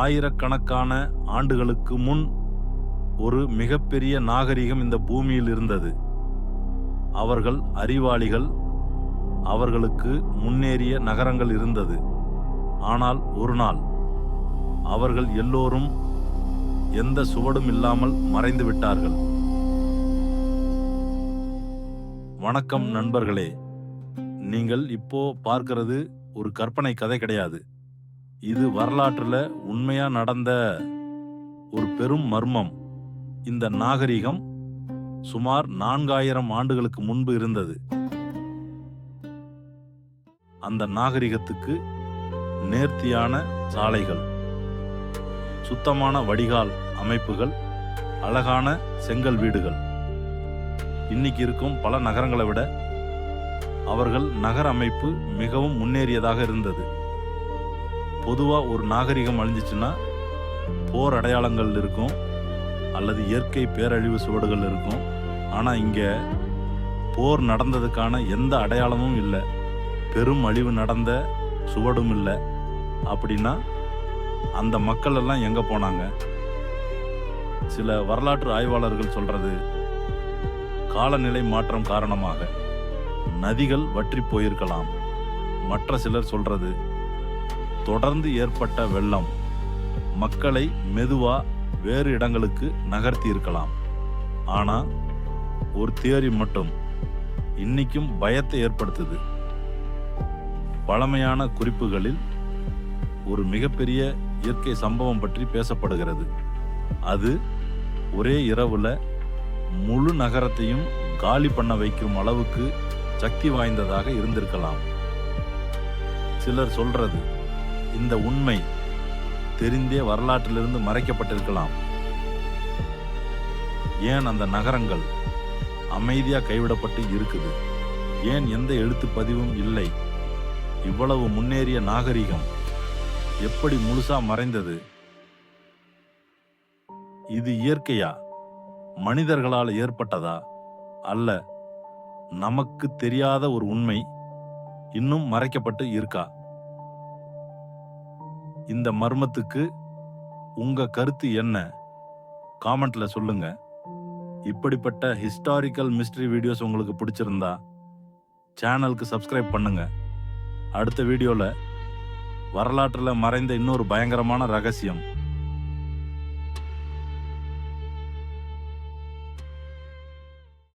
ஆயிரக்கணக்கான ஆண்டுகளுக்கு முன் ஒரு மிகப்பெரிய நாகரிகம் இந்த பூமியில் இருந்தது. அவர்கள் அறிவாளிகள், அவர்களுக்கு முன்னேறிய நகரங்கள் இருந்தது. ஆனால் ஒரு நாள் அவர்கள் எல்லோரும் எந்த சுவடும் இல்லாமல் மறைந்து விட்டார்கள். வணக்கம் நண்பர்களே, நீங்கள் இப்போ பார்க்கிறது ஒரு கற்பனை கதை கிடையாது. இது வரலாற்றில் உண்மையா நடந்த ஒரு பெரும் மர்மம். இந்த நாகரிகம் சுமார் 4000 ஆண்டுகளுக்கு முன்பு இருந்தது. அந்த நாகரிகத்துக்கு நேர்த்தியான சாலைகள், சுத்தமான வடிகால் அமைப்புகள், அழகான செங்கல் வீடுகள். இன்னைக்கு இருக்கும் பல நகரங்களை விட அவர்கள் நகர அமைப்பு மிகவும் முன்னேறியதாக இருந்தது. பொதுவா ஒரு நாகரிகம் அழிஞ்சிச்சுன்னா போர் அடையாளங்கள் இருக்கும் அல்லது இயற்கை பேரழிவு சுவடுகள் இருக்கும். ஆனா இங்க போர் நடந்ததுக்கான எந்த அடையாளமும் இல்லை, பெரும் அழிவு நடந்த சுவடும் இல்லை. அப்படின்னா அந்த மக்கள் எல்லாம் எங்க போனாங்க? சில வரலாற்று ஆய்வாளர்கள் சொல்றது, காலநிலை மாற்றம் காரணமாக நதிகள் வற்றி போயிருக்கலாம். மற்ற சிலர் சொல்றது, தொடர்ந்து ஏற்பட்ட வெள்ளம் மக்களை மெதுவா வேறு இடங்களுக்கு நகர்த்தி இருக்கலாம். ஆனா ஒரு தியரி மட்டும் இன்னைக்கும் பயத்தை ஏற்படுத்துது. பழமையான குறிப்புகளில் ஒரு மிகப்பெரிய இயற்கை சம்பவம் பற்றி பேசப்படுகிறது. அது ஒரே இரவுல முழு நகரத்தையும் காலி பண்ண வைக்கும் அளவுக்கு சக்தி வாய்ந்ததாக இருந்திருக்கலாம். சிலர் சொல்றது, இந்த உண்மை தெரிந்தே வரலாற்றிலிருந்து மறைக்கப்பட்டிருக்கலாம். ஏன் அந்த நகரங்கள் அமைதியா கைவிடப்பட்டு இருக்குது? ஏன் எந்த எழுத்து பதிவும் இல்லை? இவ்வளவு முன்னேறிய நாகரிகம் எப்படி முழுசா மறைந்தது? இது இயற்கையா, மனிதர்களால் ஏற்பட்டதா, அல்ல நமக்கு தெரியாத ஒரு உண்மை இன்னும் மறைக்கப்பட்டு இருக்கா? இந்த மர்மத்துக்கு உங்க கருத்து என்ன? காமெண்ட்ல சொல்லுங்க. இப்படிப்பட்ட ஹிஸ்டாரிக்கல் மிஸ்ட்ரி வீடியோஸ் உங்களுக்கு பிடிச்சிருந்தா சேனலுக்கு சப்ஸ்கிரைப் பண்ணுங்க. அடுத்த வீடியோல வரலாற்றில் மறைந்த இன்னொரு பயங்கரமான ரகசியம்